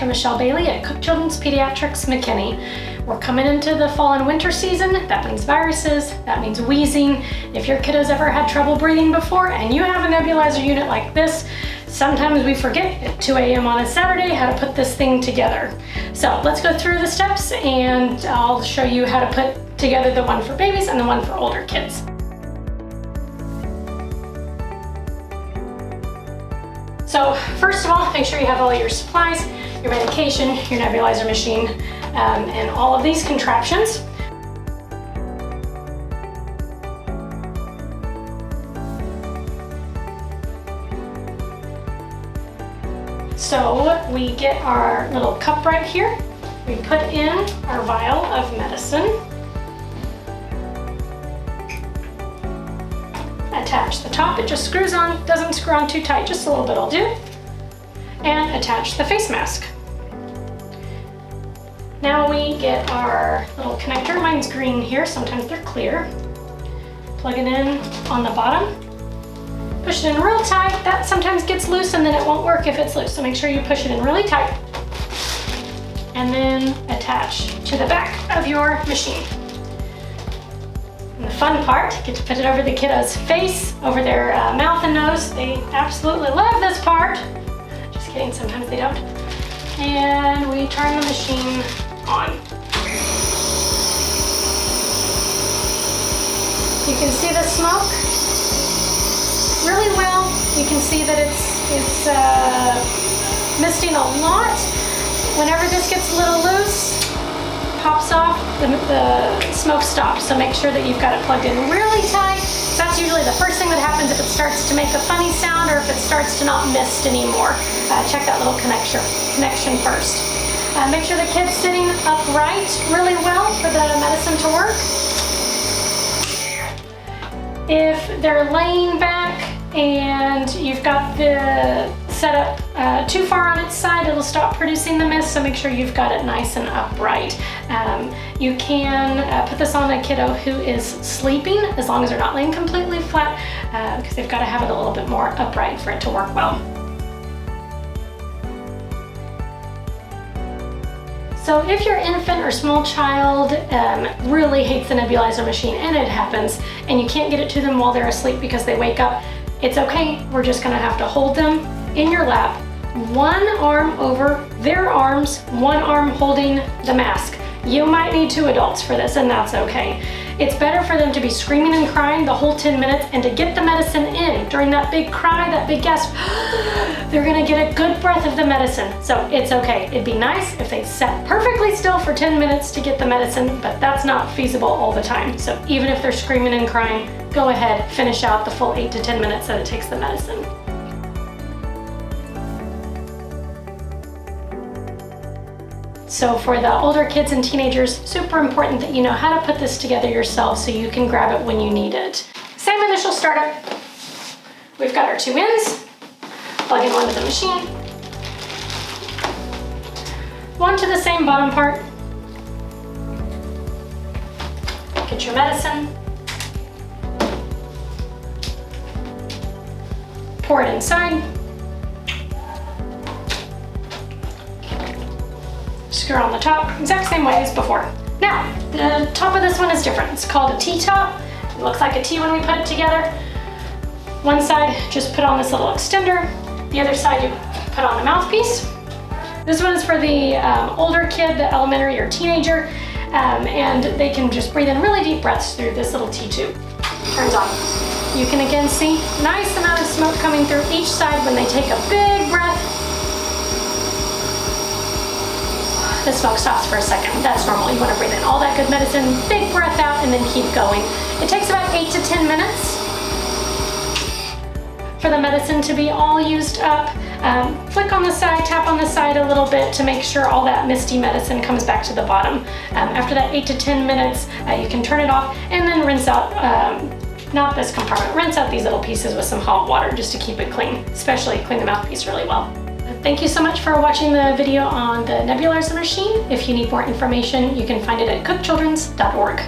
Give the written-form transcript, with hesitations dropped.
Michelle Bailey at Cook Children's Pediatrics, McKinney. We're coming into the fall and winter season. That means viruses, that means wheezing. If your kiddo's ever had trouble breathing before and you have a nebulizer unit like this, sometimes we forget at 2 a.m. on a Saturday how to put this thing together. So let's go through the steps and I'll show you how to put together the one for babies and the one for older kids. So first of all, make sure you have all your supplies, your medication, your nebulizer machine, and all of these contraptions. So we get our little cup right here. We put in our vial of medicine. Attach the top, it just screws on, doesn't screw on too tight, just a little bit will do. And attach the face mask. Now we get our little connector, mine's green here, sometimes they're clear. Plug it in on the bottom. Push it in real tight, that sometimes gets loose and then it won't work if it's loose, so make sure you push it in really tight. And then attach to the back of your machine. And the fun part, get to put it over the kiddo's face, over their mouth and nose. They absolutely love this part. Just kidding, sometimes they don't. And we turn the machine on. You can see the smoke really well. You can see that it's misting a lot. Whenever this gets a little loose, pops off, the smoke stops. So make sure that you've got it plugged in really tight. That's usually the first thing that happens if it starts to make a funny sound or if it starts to not mist anymore. Check that little connection first. Make sure the kid's sitting upright really well for the medicine to work. If they're laying back and you've got the setup too far on its side, it'll stop producing the mist, so make sure you've got it nice and upright. You can put this on a kiddo who is sleeping as long as they're not laying completely flat, because they've got to have it a little bit more upright for it to work well. So if your infant or small child really hates the nebulizer machine, and it happens, and you can't get it to them while they're asleep because they wake up, it's okay. We're just gonna have to hold them in your lap, one arm over their arms, one arm holding the mask. You might need 2 adults for this, and that's okay. It's better for them to be screaming and crying the whole 10 minutes and to get the medicine in. During that big cry, that big gasp, they're gonna get a good breath of the medicine. So it's okay. It'd be nice if they sat perfectly still for 10 minutes to get the medicine, but that's not feasible all the time. So even if they're screaming and crying, go ahead, finish out the full 8 to 10 minutes that it takes the medicine. So for the older kids and teenagers, super important that you know how to put this together yourself so you can grab it when you need it. Same initial startup. We've got our 2 ends. Plug in one to the machine. One to the same bottom part. Get your medicine. Pour it inside. Screw on the top, exact same way as before. Now, the top of this one is different. It's called a T-top. It looks like a T when we put it together. One side, just put on this little extender. The other side, you put on the mouthpiece. This one is for the older kid, the elementary or teenager, and they can just breathe in really deep breaths through this little T-tube. Turns on. You can again see nice amount of smoke coming through each side when they take a big breath. The smoke stops for a second. That's normal. You want to breathe in all that good medicine, big breath out, and then keep going. It takes about 8 to 10 minutes for the medicine to be all used up. Flick on the side, tap on the side a little bit to make sure all that misty medicine comes back to the bottom. After that 8 to 10 minutes, you can turn it off and then rinse out, not this compartment, rinse out these little pieces with some hot water just to keep it clean, especially clean the mouthpiece really well. Thank you so much for watching the video on the nebulizer machine. If you need more information, you can find it at cookchildrens.org.